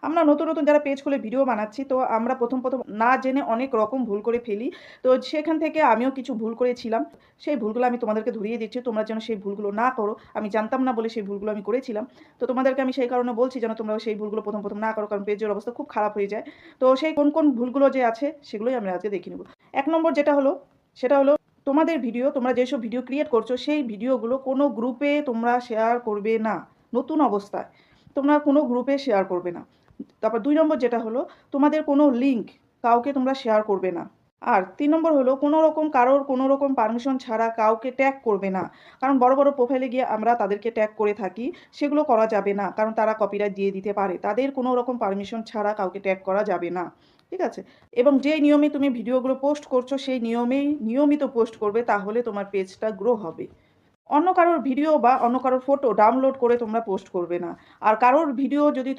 আমরা নতুন, নতুন যারা পেজ খুলে ভিডিও বানাচ্ছি, তো আমরা প্রথম না জেনে অনেক রকম ভুল করে ফেলি। তো সেখান থেকে আমিও কিছু ভুল করেছিলাম। সেই ভুলগুলো আমি তোমাদেরকে ধরিয়ে দিচ্ছি। তোমরা যেন সেই ভুলগুলো না করো। আমি জানতাম না বলে সেই ভুলগুলো আমি করেছিলাম। তো তোমাদেরকে আমি সেই কারণে বলছি যেন তোমরাও সেই ভুলগুলো প্রথম না করো। কারণ পেজের অবস্থা খুব খারাপ হয়ে যায়। তো সেই কোন ভুলগুলো যে আছে সেগুলোই আমরা আজকে দেখে নেব। ১ নম্বর যেটা হলো, সেটা হলো তোমাদের ভিডিও, তোমরা যেসব ভিডিও ক্রিয়েট করছো সেই ভিডিওগুলো কোনো গ্রুপে তোমরা শেয়ার করবে না। নতুন অবস্থায় তোমরা কোনো গ্রুপে শেয়ার করবে না। তারপর ২ নম্বর যেটা হলো, তোমাদের কোনো লিঙ্ক কাউকে তোমরা শেয়ার করবে না। আর ৩ নম্বর হলো, কারোর কোনো রকম পারমিশন ছাড়া কাউকে ট্যাগ করবে না। কারণ বড় প্রোফাইলে গিয়ে আমরা তাদেরকে ট্যাগ করে থাকি। সেগুলো করা যাবে না। কারণ তারা কপিরাইট দিয়ে দিতে পারে। তাদের কোনো রকম পারমিশন ছাড়া কাউকে ট্যাগ করা যাবে না। ঠিক আছে? এবং যেই নিয়মে তুমি ভিডিওগুলো পোস্ট করছো সেই নিয়মেই নিয়মিত পোস্ট করবে, তাহলে তোমার পেজটা গ্রো হবে। অন্য কারোর ভিডিও বা অন্য কারোর ফটো ডাউনলোড করে তোমরা পোস্ট করবে না। আর কারোর ভিডিও যদি